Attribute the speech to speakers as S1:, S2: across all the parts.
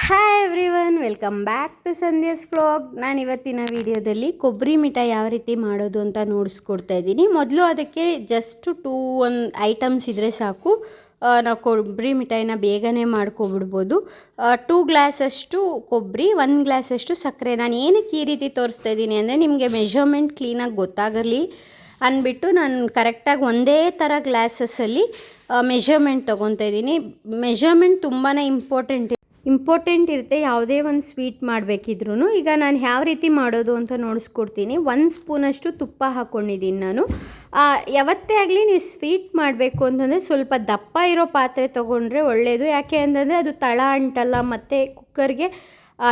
S1: Hi everyone, welcome back to Sandhya's vlog. ನಾನು ಇವತ್ತಿನ ವಿಡಿಯೋದಲ್ಲಿ ಕೊಬ್ಬರಿ ಮಿಠಾಯಿ ಯಾವ ರೀತಿ ಮಾಡೋದು ಅಂತ ನೋಡಿಸ್ಕೊಡ್ತಾ ಇದ್ದೀನಿ. ಮೊದಲು ಅದಕ್ಕೆ ಜಸ್ಟ್ ಒಂದು ಐಟಮ್ಸ್ ಇದ್ದರೆ ಸಾಕು. ನಾವು ಕೊಬ್ಬರಿ ಮಿಠಾಯಿನ ಬೇಗನೆ ಮಾಡ್ಕೊಬಿಡ್ಬೋದು. 2 ಗ್ಲಾಸಷ್ಟು ಕೊಬ್ಬರಿ, 1 ಗ್ಲಾಸಷ್ಟು ಸಕ್ಕರೆ. ನಾನು ಏನಕ್ಕೆ ಈ ರೀತಿ ತೋರಿಸ್ತಾ ಇದ್ದೀನಿ ಅಂದರೆ ನಿಮಗೆ ಮೆಷರ್ಮೆಂಟ್ ಕ್ಲೀನಾಗಿ ಗೊತ್ತಾಗಲಿ ಅಂದ್ಬಿಟ್ಟು ನಾನು ಕರೆಕ್ಟಾಗಿ ಒಂದೇ ಥರ ಗ್ಲಾಸಸ್ಸಲ್ಲಿ ಮೆಷರ್ಮೆಂಟ್ ತೊಗೊತಾ ಇದ್ದೀನಿ. ಮೆಷರ್ಮೆಂಟ್ ತುಂಬಾ ಇಂಪಾರ್ಟೆಂಟ್ ಇರುತ್ತೆ ಯಾವುದೇ ಒಂದು ಸ್ವೀಟ್ ಮಾಡಬೇಕಿದ್ರೂ. ಈಗ ನಾನು ಯಾವ ರೀತಿ ಮಾಡೋದು ಅಂತ ನೋಡಿಸ್ಕೊಡ್ತೀನಿ. 1 ಸ್ಪೂನಷ್ಟು ತುಪ್ಪ ಹಾಕ್ಕೊಂಡಿದ್ದೀನಿ ನಾನು. ಯಾವತ್ತೇ ಆಗಲಿ ನೀವು ಸ್ವೀಟ್ ಮಾಡಬೇಕು ಅಂತಂದರೆ ಸ್ವಲ್ಪ ದಪ್ಪ ಇರೋ ಪಾತ್ರೆ ತೊಗೊಂಡ್ರೆ ಒಳ್ಳೆಯದು. ಯಾಕೆ ಅಂತಂದರೆ ಅದು ತಳ ಅಂಟಲ್ಲ ಮತ್ತು ಕುಕ್ಕರ್ಗೆ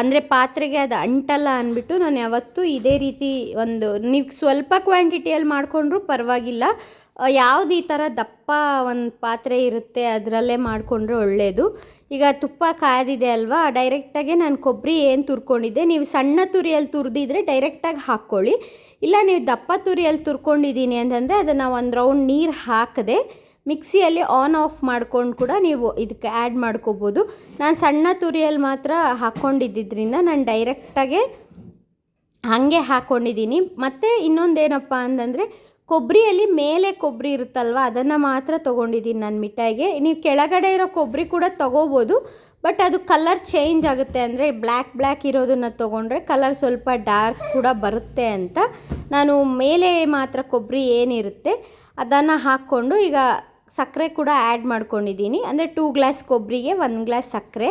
S1: ಅಂದರೆ ಪಾತ್ರೆಗೆ ಅದು ಅಂಟಲ್ಲ ಅಂದ್ಬಿಟ್ಟು ನಾನು ಯಾವತ್ತೂ ಇದೇ ರೀತಿ ನೀವು ಸ್ವಲ್ಪ ಕ್ವಾಂಟಿಟಿಯಲ್ಲಿ ಮಾಡಿಕೊಂಡ್ರೂ ಪರವಾಗಿಲ್ಲ. ಯಾವುದು ಈ ಥರ ದಪ್ಪ ಒಂದು ಪಾತ್ರೆ ಇರುತ್ತೆ ಅದರಲ್ಲೇ ಮಾಡಿಕೊಂಡ್ರೆ ಒಳ್ಳೆಯದು. ಈಗ ತುಪ್ಪ ಕಾದಿದೆ ಅಲ್ವಾ, ಡೈರೆಕ್ಟಾಗೆ ನಾನು ಕೊಬ್ಬರಿ ಏನು ತುರ್ಕೊಂಡಿದ್ದೆ, ನೀವು ಸಣ್ಣ ತುರಿಯಲ್ಲಿ ತುರಿದಿದ್ರೆ ಡೈರೆಕ್ಟಾಗಿ ಹಾಕ್ಕೊಳ್ಳಿ. ಇಲ್ಲ ನೀವು ದಪ್ಪ ತುರಿಯಲ್ಲಿ ತುರ್ಕೊಂಡಿದ್ದೀನಿ ಅಂತಂದರೆ ಅದನ್ನು ಒಂದು ರೌಂಡ್ ನೀರು ಹಾಕದೆ ಮಿಕ್ಸಿಯಲ್ಲಿ ಆನ್ ಆಫ್ ಮಾಡ್ಕೊಂಡು ಕೂಡ ನೀವು ಇದಕ್ಕೆ ಆ್ಯಡ್ ಮಾಡ್ಕೋಬೋದು. ನಾನು ಸಣ್ಣ ತುರಿಯಲ್ಲಿ ಮಾತ್ರ ಹಾಕ್ಕೊಂಡಿದ್ದರಿಂದ ನಾನು ಡೈರೆಕ್ಟಾಗೆ ಹಾಗೆ ಹಾಕ್ಕೊಂಡಿದ್ದೀನಿ. ಮತ್ತು ಇನ್ನೊಂದೇನಪ್ಪ ಅಂತಂದರೆ ಕೊಬ್ಬರಿಯಲ್ಲಿ ಮೇಲೆ ಕೊಬ್ಬರಿ ಇರುತ್ತಲ್ವ ಅದನ್ನು ಮಾತ್ರ ತೊಗೊಂಡಿದ್ದೀನಿ ನಾನು ಮಿಠಾಯಿಗೆ. ನೀವು ಕೆಳಗಡೆ ಇರೋ ಕೊಬ್ಬರಿ ಕೂಡ ತೊಗೋಬೋದು, ಬಟ್ ಅದು ಕಲರ್ ಚೇಂಜ್ ಆಗುತ್ತೆ. ಅಂದರೆ ಬ್ಲ್ಯಾಕ್ ಇರೋದನ್ನು ತೊಗೊಂಡ್ರೆ ಕಲರ್ ಸ್ವಲ್ಪ ಡಾರ್ಕ್ ಕೂಡ ಬರುತ್ತೆ ಅಂತ ನಾನು ಮೇಲೆ ಮಾತ್ರ ಕೊಬ್ಬರಿ ಏನಿರುತ್ತೆ ಅದನ್ನು ಹಾಕ್ಕೊಂಡು ಈಗ ಸಕ್ಕರೆ ಕೂಡ ಆ್ಯಡ್ ಮಾಡ್ಕೊಂಡಿದ್ದೀನಿ. ಅಂದರೆ 2 ಗ್ಲಾಸ್ ಕೊಬ್ಬರಿಗೆ 1 ಗ್ಲಾಸ್ ಸಕ್ಕರೆ,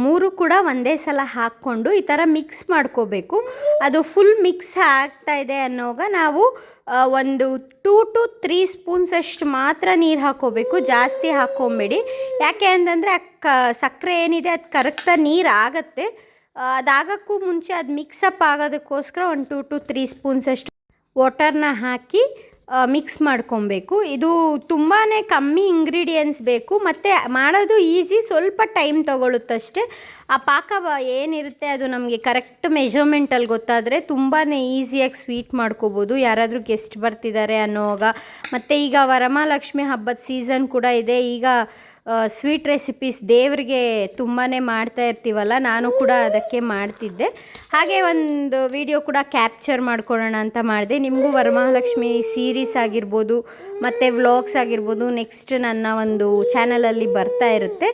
S1: 3 ಕೂಡ ಒಂದೇ ಸಲ ಹಾಕ್ಕೊಂಡು ಈ ಥರ ಮಿಕ್ಸ್ ಮಾಡ್ಕೋಬೇಕು. ಅದು ಫುಲ್ ಮಿಕ್ಸ್ ಆಗ್ತಾಯಿದೆ ಅನ್ನೋವಾಗ ನಾವು ಒಂದು 2 to 3 ಸ್ಪೂನ್ಸಷ್ಟು ಮಾತ್ರ ನೀರು ಹಾಕ್ಕೋಬೇಕು, ಜಾಸ್ತಿ ಹಾಕ್ಕೊಂಬೇಡಿ. ಯಾಕೆ ಅಂತಂದರೆ ಸಕ್ಕರೆ ಏನಿದೆ ಅದು ಕರಗ್ತಾ ನೀರು ಆಗುತ್ತೆ. ಅದಾಗೋಕ್ಕೂ ಮುಂಚೆ ಅದು ಮಿಕ್ಸಪ್ ಆಗೋದಕ್ಕೋಸ್ಕರ ಒಂದು 2 to 3 ಸ್ಪೂನ್ಸಷ್ಟು ವಾಟರ್ನ ಹಾಕಿ ಮಿಕ್ಸ್ ಮಾಡ್ಕೊಬೇಕು. ಇದು ತುಂಬಾ ಕಮ್ಮಿ ಇಂಗ್ರೀಡಿಯೆಂಟ್ಸ್ ಬೇಕು ಮತ್ತು ಮಾಡೋದು ಈಸಿ, ಸ್ವಲ್ಪ ಟೈಮ್ ತೊಗೊಳುತ್ತಷ್ಟೇ. ಆ ಪಾಕ ಏನಿರುತ್ತೆ ಅದು ನಮಗೆ ಕರೆಕ್ಟ್ ಮೆಷರ್ಮೆಂಟಲ್ಲಿ ಗೊತ್ತಾದರೆ ತುಂಬಾ ಈಸಿಯಾಗಿ ಸ್ವೀಟ್ ಮಾಡ್ಕೋಬೋದು. ಯಾರಾದರೂ ಗೆಸ್ಟ್ ಬರ್ತಿದ್ದಾರೆ ಅನ್ನೋವಾಗ, ಮತ್ತು ಈಗ ವರಮಹಾಲಕ್ಷ್ಮಿ ಹಬ್ಬದ ಸೀಸನ್ ಕೂಡ ಇದೆ. ಈಗ ಸ್ವೀಟ್ ರೆಸಿಪೀಸ್ ದೇವರಿಗೆ ತುಂಬಾ ಮಾಡ್ತಾ ಇರ್ತೀವಲ್ಲ, ನಾನು ಕೂಡ ಅದಕ್ಕೆ ಮಾಡ್ತಿದ್ದೆ. ಹಾಗೆ ಒಂದು ವಿಡಿಯೋ ಕೂಡ ಕ್ಯಾಪ್ಚರ್ ಮಾಡ್ಕೊಳ್ಳೋಣ ಅಂತ ಮಾಡಿದೆ. ನಿಮಗೂ ವರಮಹಾಲಕ್ಷ್ಮಿ ಸೀರೀಸ್ ಆಗಿರ್ಬೋದು ಮತ್ತು ವ್ಲಾಗ್ಸ್ ಆಗಿರ್ಬೋದು ನೆಕ್ಸ್ಟ್ ನನ್ನ ಒಂದು ಚಾನಲಲ್ಲಿ ಬರ್ತಾ ಇರುತ್ತೆ.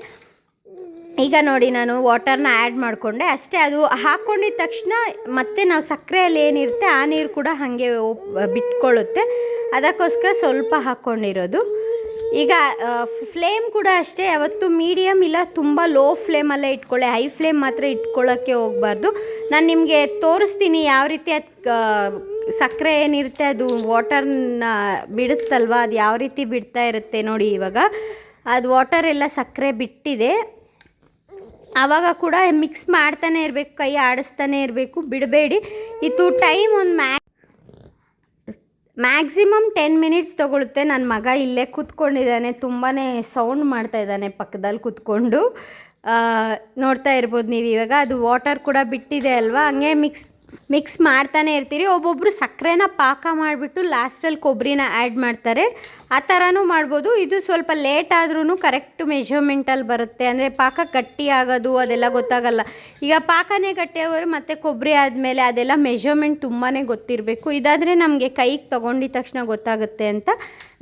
S1: ಈಗ ನೋಡಿ ನಾನು ವಾಟರ್ನ ಆ್ಯಡ್ ಮಾಡಿಕೊಂಡೆ ಅಷ್ಟೇ. ಅದು ಹಾಕ್ಕೊಂಡಿದ್ದ ತಕ್ಷಣ ಮತ್ತೆ ನಾವು ಸಕ್ಕರೆಯಲ್ಲಿ ಏನಿರುತ್ತೆ ಆ ನೀರು ಕೂಡ ಹಾಗೆ ಬಿಟ್ಕೊಳ್ಳುತ್ತೆ. ಅದಕ್ಕೋಸ್ಕರ ಸ್ವಲ್ಪ ಹಾಕ್ಕೊಂಡಿರೋದು. ಈಗ ಫ್ಲೇಮ್ ಕೂಡ ಅಷ್ಟೇ, ಯಾವತ್ತು ಮೀಡಿಯಮ್ ಇಲ್ಲ ತುಂಬ ಲೋ ಫ್ಲೇಮಲ್ಲೇ ಇಟ್ಕೊಳ್ಳಿ. ಹೈ ಫ್ಲೇಮ್ ಮಾತ್ರ ಇಟ್ಕೊಳ್ಳೋಕ್ಕೆ ಹೋಗಬಾರ್ದು. ನಾನು ನಿಮಗೆ ತೋರಿಸ್ತೀನಿ ಯಾವ ರೀತಿ ಅದು ಸಕ್ಕರೆ ಏನಿರುತ್ತೆ ಅದು ವಾಟರ್ನ ಬಿಡುತ್ತಲ್ವ, ಅದು ಯಾವ ರೀತಿ ಬಿಡ್ತಾ ಇರುತ್ತೆ ನೋಡಿ. ಇವಾಗ ಅದು ವಾಟರ್ ಎಲ್ಲ ಸಕ್ಕರೆ ಬಿಟ್ಟಿದೆ. ಆವಾಗ ಕೂಡ ಮಿಕ್ಸ್ ಮಾಡ್ತಾನೆ ಇರಬೇಕು, ಕೈ ಆಡಿಸ್ತಾನೆ ಇರಬೇಕು, ಬಿಡಬೇಡಿ. ಇದು ಟೈಮ್ ಒಂದು ಮ್ಯಾಕ್ಸಿಮಮ್ 10 ಮಿನಿಟ್ಸ್ ತೊಗೊಳುತ್ತೆ. ನನ್ನ ಮಗ ಇಲ್ಲೇ ಕೂತ್ಕೊಂಡಿದ್ದಾನೆ, ತುಂಬಾ ಸೌಂಡ್ ಮಾಡ್ತಾಯಿದ್ದಾನೆ ಪಕ್ಕದಲ್ಲಿ ಕೂತ್ಕೊಂಡು. ನೋಡ್ತಾ ಇರ್ಬೋದು ನೀವು. ಇವಾಗ ಅದು ವಾಟರ್ ಕೂಡ ಬಿಟ್ಟಿದೆ ಅಲ್ವಾ, ಹಂಗೆ ಮಿಕ್ಸ್ ಮಾಡ್ತಾನೆ ಇರ್ತೀರಿ. ಒಬ್ಬೊಬ್ಬರು ಸಕ್ಕರೆನ ಪಾಕ ಮಾಡಿಬಿಟ್ಟು ಲಾಸ್ಟಲ್ಲಿ ಕೊಬ್ಬರಿನ ಆ್ಯಡ್ ಮಾಡ್ತಾರೆ, ಆ ಥರನೂ ಮಾಡ್ಬೋದು. ಇದು ಸ್ವಲ್ಪ ಲೇಟ್ ಆದ್ರೂ ಕರೆಕ್ಟ್ ಮೆಷರ್ಮೆಂಟಲ್ಲಿ ಬರುತ್ತೆ. ಅಂದರೆ ಪಾಕ ಗಟ್ಟಿ ಆಗೋದು ಅದೆಲ್ಲ ಗೊತ್ತಾಗಲ್ಲ. ಈಗ ಪಾಕನೇ ಗಟ್ಟಿ ಆಗೋರು ಮತ್ತು ಕೊಬ್ಬರಿ ಆದಮೇಲೆ ಅದೆಲ್ಲ ಮೆಷರ್ಮೆಂಟ್ ತುಂಬಾ ಗೊತ್ತಿರಬೇಕು. ಇದಾದರೆ ನಮಗೆ ಕೈಗೆ ತೊಗೊಂಡಿದ ತಕ್ಷಣ ಗೊತ್ತಾಗುತ್ತೆ ಅಂತ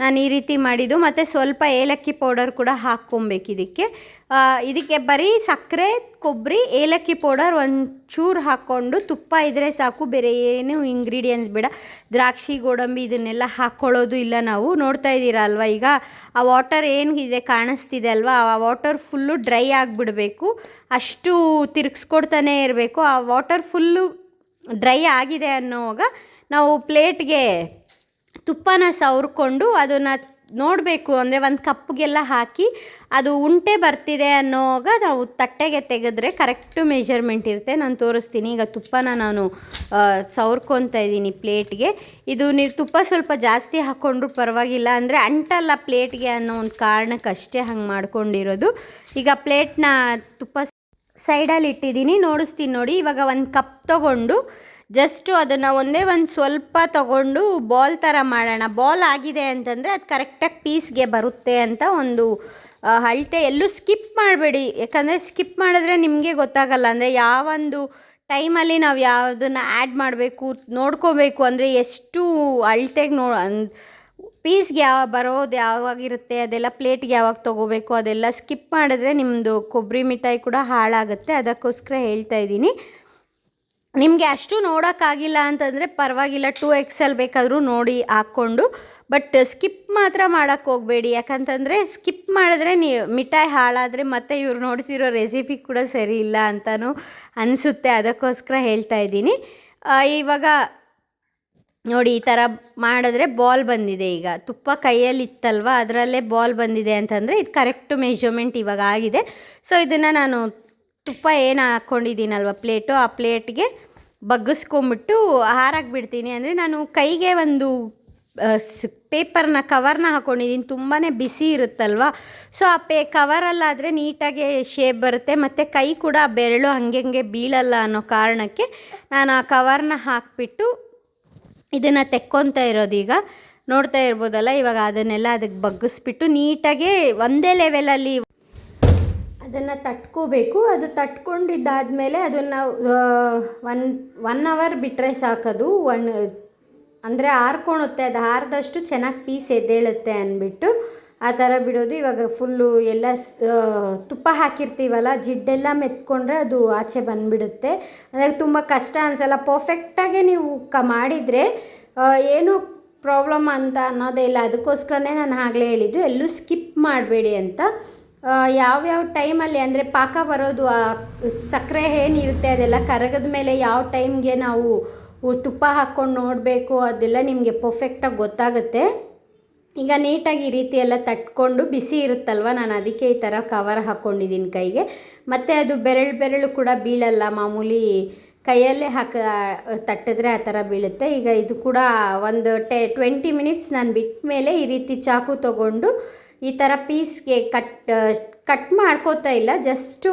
S1: ನಾನು ಈ ರೀತಿ ಮಾಡಿದ್ದು. ಮತ್ತು ಸ್ವಲ್ಪ ಏಲಕ್ಕಿ ಪೌಡರ್ ಕೂಡ ಹಾಕ್ಕೊಬೇಕು ಇದಕ್ಕೆ ಬರೀ ಸಕ್ಕರೆ, ಕೊಬ್ಬರಿ, ಏಲಕ್ಕಿ ಪೌಡರ್ ಒಂಚೂರು ಹಾಕ್ಕೊಂಡು ತುಪ್ಪ ಇದ್ದರೆ ಸಾಕು, ಬೇರೆ ಏನು ಇಂಗ್ರೀಡಿಯೆಂಟ್ಸ್ ಬೇಡ. ದ್ರಾಕ್ಷಿ, ಗೋಡಂಬಿ ಇದನ್ನೆಲ್ಲ ಹಾಕ್ಕೊಳ್ಳೋದು ಇಲ್ಲ ನಾವು. ನೋಡ್ತಾ ಇದ್ದೀರಾ ಅಲ್ವಾ, ಈಗ ಆ ವಾಟರ್ ಏನಿದೆ ಕಾಣಿಸ್ತಿದೆ ಅಲ್ವಾ, ಆ ವಾಟರ್ ಫುಲ್ಲು ಡ್ರೈ ಆಗಿಬಿಡಬೇಕು. ಅಷ್ಟು ತಿರುಗಿಸ್ಕೊಡ್ತಾನೆ ಇರಬೇಕು. ಆ ವಾಟರ್ ಫುಲ್ಲು ಡ್ರೈ ಆಗಿದೆ ಅನ್ನೋವಾಗ ನಾವು ಪ್ಲೇಟ್ಗೆ ತುಪ್ಪನ ಸವರ್ಕೊಂಡು ಅದನ್ನು ನೋಡಬೇಕು. ಅಂದರೆ ಒಂದು ಕಪ್ಗೆಲ್ಲ ಹಾಕಿ ಅದು ಉಂಟೆ ಬರ್ತಿದೆ ಅನ್ನೋವಾಗ ನಾವು ತಟ್ಟೆಗೆ ತೆಗೆದ್ರೆ ಕರೆಕ್ಟು ಮೆಷರ್ಮೆಂಟ್ ಇರುತ್ತೆ. ನಾನು ತೋರಿಸ್ತೀನಿ. ಈಗ ತುಪ್ಪನ ನಾನು ಸವರ್ಕೊತಾ ಇದ್ದೀನಿ ಪ್ಲೇಟ್ಗೆ. ಇದು ನೀವು ತುಪ್ಪ ಸ್ವಲ್ಪ ಜಾಸ್ತಿ ಹಾಕ್ಕೊಂಡ್ರೂ ಪರವಾಗಿಲ್ಲ, ಅಂದರೆ ಅಂಟಲ್ಲ ಪ್ಲೇಟ್ಗೆ ಅನ್ನೋ ಒಂದು ಕಾರಣಕ್ಕಷ್ಟೇ ಹಂಗೆ ಮಾಡ್ಕೊಂಡಿರೋದು. ಈಗ ಪ್ಲೇಟ್ನ ತುಪ್ಪ ಸೈಡಲ್ಲಿ ಇಟ್ಟಿದ್ದೀನಿ, ನೋಡಿಸ್ತೀನಿ ನೋಡಿ. ಇವಾಗ 1 ಕಪ್ ತೊಗೊಂಡು ಜಸ್ಟು ಅದನ್ನು ಒಂದೇ ಒಂದು ಸ್ವಲ್ಪ ತೊಗೊಂಡು ಬಾಲ್ ಥರ ಮಾಡೋಣ. ಬಾಲ್ ಆಗಿದೆ ಅಂತಂದರೆ ಅದು ಕರೆಕ್ಟಾಗಿ ಪೀಸ್ಗೆ ಬರುತ್ತೆ ಅಂತ ಒಂದು ಅಳತೆ ಎಲ್ಲೂ ಸ್ಕಿಪ್ ಮಾಡಬೇಡಿ. ಯಾಕಂದರೆ ಸ್ಕಿಪ್ ಮಾಡಿದ್ರೆ ನಿಮಗೆ ಗೊತ್ತಾಗಲ್ಲ. ಅಂದರೆ ಯಾವೊಂದು ಟೈಮಲ್ಲಿ ನಾವು ಯಾವುದನ್ನು ಆ್ಯಡ್ ಮಾಡಬೇಕು ನೋಡ್ಕೋಬೇಕು. ಅಂದರೆ ಎಷ್ಟು ಅಳತೆಗೆ ಪೀಸ್ಗೆ ಬರೋದು ಯಾವಾಗಿರುತ್ತೆ, ಅದೆಲ್ಲ ಪ್ಲೇಟ್ಗೆ ಯಾವಾಗ ತೊಗೋಬೇಕು ಅದೆಲ್ಲ ಸ್ಕಿಪ್ ಮಾಡಿದ್ರೆ ನಿಮ್ಮದು ಕೊಬ್ಬರಿ ಮಿಠಾಯಿ ಕೂಡ ಹಾಳಾಗುತ್ತೆ. ಅದಕ್ಕೋಸ್ಕರ ಹೇಳ್ತಾ ಇದ್ದೀನಿ. ನಿಮಗೆ ಅಷ್ಟು ನೋಡೋಕ್ಕಾಗಿಲ್ಲ ಅಂತಂದರೆ ಪರವಾಗಿಲ್ಲ, 2XL ಬೇಕಾದರೂ ನೋಡಿ ಹಾಕ್ಕೊಂಡು. ಬಟ್ ಸ್ಕಿಪ್ ಮಾತ್ರ ಮಾಡೋಕ್ಕೆ ಹೋಗಬೇಡಿ. ಯಾಕಂತಂದರೆ ಸ್ಕಿಪ್ ಮಾಡಿದ್ರೆ ಮಿಠಾಯಿ ಹಾಳಾದರೆ ಮತ್ತೆ ಇವ್ರು ನೋಡ್ತಿರೋ ರೆಸಿಪಿ ಕೂಡ ಸರಿ ಇಲ್ಲ ಅಂತಲೂ ಅನಿಸುತ್ತೆ. ಅದಕ್ಕೋಸ್ಕರ ಹೇಳ್ತಾ ಇದ್ದೀನಿ. ಇವಾಗ ನೋಡಿ, ಈ ಥರ ಮಾಡಿದ್ರೆ ಬಾಲ್ ಬಂದಿದೆ. ಈಗ ತುಪ್ಪ ಕೈಯಲ್ಲಿ ಇತ್ತಲ್ವ, ಅದರಲ್ಲೇ ಬಾಲ್ ಬಂದಿದೆ ಅಂತಂದರೆ ಇದು ಕರೆಕ್ಟು ಮೆಜರ್ಮೆಂಟ್ ಇವಾಗ ಆಗಿದೆ. ಸೊ ಇದನ್ನು ನಾನು ತುಪ್ಪ ಏನು ಹಾಕ್ಕೊಂಡಿದ್ದೀನಲ್ವ ಪ್ಲೇಟು, ಆ ಪ್ಲೇಟ್ಗೆ ಬಗ್ಗಿಸ್ಕೊಂಬಿಟ್ಟು ಹಾರಾಗಿ ಬಿಡ್ತೀನಿ. ಅಂದರೆ ನಾನು ಕೈಗೆ ಒಂದು ಪೇಪರ್ನ ಕವರ್ನ ಹಾಕ್ಕೊಂಡಿದ್ದೀನಿ. ತುಂಬಾ ಬಿಸಿ ಇರುತ್ತಲ್ವ, ಸೊ ಆ ಕವರಲ್ಲಾದರೆ ನೀಟಾಗಿ ಶೇಪ್ ಬರುತ್ತೆ ಮತ್ತು ಕೈ ಕೂಡ ಬೆರಳು ಹಂಗೆ ಬೀಳಲ್ಲ ಅನ್ನೋ ಕಾರಣಕ್ಕೆ ನಾನು ಆ ಕವರ್ನ ಹಾಕಿಬಿಟ್ಟು ಇದನ್ನು ತೆಕ್ಕೊತಾ ಇರೋದು. ಈಗ ನೋಡ್ತಾ ಇರ್ಬೋದಲ್ಲ, ಇವಾಗ ಅದನ್ನೆಲ್ಲ ಅದಕ್ಕೆ ಬಗ್ಗಿಸ್ಬಿಟ್ಟು ನೀಟಾಗಿ ಒಂದೇ ಲೆವೆಲಲ್ಲಿ ಅದನ್ನು ತಟ್ಕೋಬೇಕು. ಅದು ತಟ್ಕೊಂಡಿದ್ದಾದಮೇಲೆ ಅದನ್ನು ಒನ್ ಅವರ್ ಬಿಟ್ಟರೆ ಸಾಕದು. ಅಂದರೆ ಆರ್ಕೊಳುತ್ತೆ. ಅದು ಆರಿದಷ್ಟು ಚೆನ್ನಾಗಿ ಪೀಸ್ ಎದ್ದೇಳುತ್ತೆ ಅಂದ್ಬಿಟ್ಟು ಆ ಥರ ಬಿಡೋದು. ಇವಾಗ ಫುಲ್ಲು ಎಲ್ಲ ತುಪ್ಪ ಹಾಕಿರ್ತೀವಲ್ಲ, ಜಿಡ್ಡೆಲ್ಲ ಮೆತ್ಕೊಂಡ್ರೆ ಅದು ಆಚೆ ಬಂದುಬಿಡುತ್ತೆ. ಅದಾಗ ತುಂಬ ಕಷ್ಟ ಅನಿಸಲ್ಲ. ಪರ್ಫೆಕ್ಟಾಗೆ ನೀವು ಮಾಡಿದರೆ ಏನೂ ಪ್ರಾಬ್ಲಮ್ ಅಂತ ಅನ್ನೋದೇ ಇಲ್ಲ. ಅದಕ್ಕೋಸ್ಕರನೇ ನಾನು ಆಗಲೇ ಹೇಳಿದ್ದು ಎಲ್ಲೂ ಸ್ಕಿಪ್ ಮಾಡಬೇಡಿ ಅಂತ. ಯಾವ್ಯಾವ ಟೈಮಲ್ಲಿ ಅಂದರೆ ಪಾಕ ಬರೋದು, ಸಕ್ಕರೆ ಏನಿರುತ್ತೆ ಅದೆಲ್ಲ ಕರಗದ ಮೇಲೆ ಯಾವ ಟೈಮ್ಗೆ ನಾವು ತುಪ್ಪ ಹಾಕ್ಕೊಂಡು ನೋಡಬೇಕು ಅದೆಲ್ಲ ನಿಮಗೆ ಪರ್ಫೆಕ್ಟಾಗಿ ಗೊತ್ತಾಗುತ್ತೆ. ಈಗ ನೀಟಾಗಿ ಈ ರೀತಿ ಎಲ್ಲ ತಟ್ಕೊಂಡು ಬಿಸಿ ಇರುತ್ತಲ್ವ, ನಾನು ಅದಕ್ಕೆ ಈ ಥರ ಕವರ್ ಹಾಕ್ಕೊಂಡಿದ್ದೀನಿ ಕೈಗೆ. ಮತ್ತು ಅದು ಬೆರಳು ಕೂಡ ಬೀಳಲ್ಲ. ಮಾಮೂಲಿ ಕೈಯಲ್ಲೇ ತಟ್ಟಿದ್ರೆ ಆ ಥರ ಬೀಳುತ್ತೆ. ಈಗ ಇದು ಕೂಡ ಒಂದು 20 ಮಿನಿಟ್ಸ್ ನಾನು ಬಿಟ್ಟ ಮೇಲೆ ಈ ರೀತಿ ಚಾಕು ತೊಗೊಂಡು ಈ ಥರ ಪೀಸ್ಗೆ ಕಟ್ ಮಾಡ್ಕೋತಾ ಇಲ್ಲ, ಜಸ್ಟು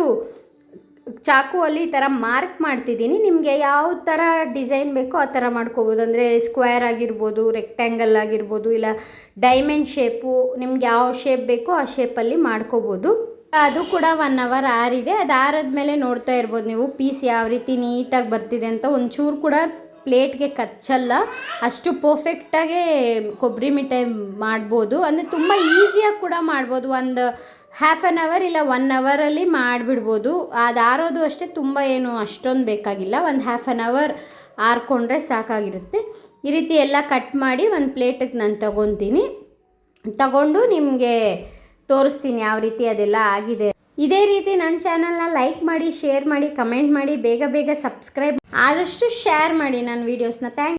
S1: ಚಾಕುವಲ್ಲಿ ಈ ಥರ ಮಾರ್ಕ್ ಮಾಡ್ತಿದ್ದೀನಿ. ನಿಮಗೆ ಯಾವ ಥರ ಡಿಸೈನ್ ಬೇಕೋ ಆ ಥರ ಮಾಡ್ಕೋಬೋದು. ಅಂದರೆ ಸ್ಕ್ವೇರ್ ಆಗಿರ್ಬೋದು, ರೆಕ್ಟ್ಯಾಂಗಲ್ ಆಗಿರ್ಬೋದು, ಇಲ್ಲ ಡೈಮಂಡ್ ಶೇಪು, ನಿಮ್ಗೆ ಯಾವ ಶೇಪ್ ಬೇಕೋ ಆ ಶೇಪಲ್ಲಿ ಮಾಡ್ಕೋಬೋದು. ಅದು ಕೂಡ 1 ಅವರ್ ಆರಿದೆ. ಅದು ಆರಿದ್ಮೇಲೆ ನೋಡ್ತಾ ಇರ್ಬೋದು ನೀವು ಪೀಸ್ ಯಾವ ರೀತಿ ನೀಟಾಗಿ ಬರ್ತಿದೆ ಅಂತ. ಒಂಚೂರು ಕೂಡ ಪ್ಲೇಟ್ಗೆ ಕಚ್ಚಲ್ಲ, ಅಷ್ಟು ಪರ್ಫೆಕ್ಟಾಗೆ ಕೊಬ್ಬರಿ ಮಿಠಾಯಿ ಮಾಡ್ಬೋದು. ಅಂದರೆ ತುಂಬ ಈಸಿಯಾಗಿ ಕೂಡ ಮಾಡ್ಬೋದು. ಒಂದು 1/2 ಅವರ್ ಇಲ್ಲ 1 ಅವರಲ್ಲಿ ಮಾಡಿಬಿಡ್ಬೋದು. ಅದು ಆರೋದು ಅಷ್ಟೇ, ತುಂಬ ಏನು ಅಷ್ಟೊಂದು ಬೇಕಾಗಿಲ್ಲ. ಒಂದು 1/2 ಅವರ್ ಆರಿಕೊಂಡ್ರೆ ಸಾಕಾಗಿರುತ್ತೆ. ಈ ರೀತಿ ಎಲ್ಲ ಕಟ್ ಮಾಡಿ ಒಂದು ಪ್ಲೇಟಿಗೆ ನಾನು ತಗೊಂಡು ನಿಮಗೆ ತೋರಿಸ್ತೀನಿ ಯಾವ ರೀತಿ ಅದೆಲ್ಲ ಆಗಿದೆ. ಇದೇ ರೀತಿ ನನ್ನ ಚಾನಲ್ನ ಲೈಕ್ ಮಾಡಿ, ಶೇರ್ ಮಾಡಿ, ಕಮೆಂಟ್ ಮಾಡಿ, ಬೇಗ ಸಬ್ಸ್ಕ್ರೈಬ್ ಆದಷ್ಟು ಶೇರ್ ಮಾಡಿ ನನ್ನ ವೀಡಿಯೋಸ್ನ. ಥ್ಯಾಂಕ್ಸ್.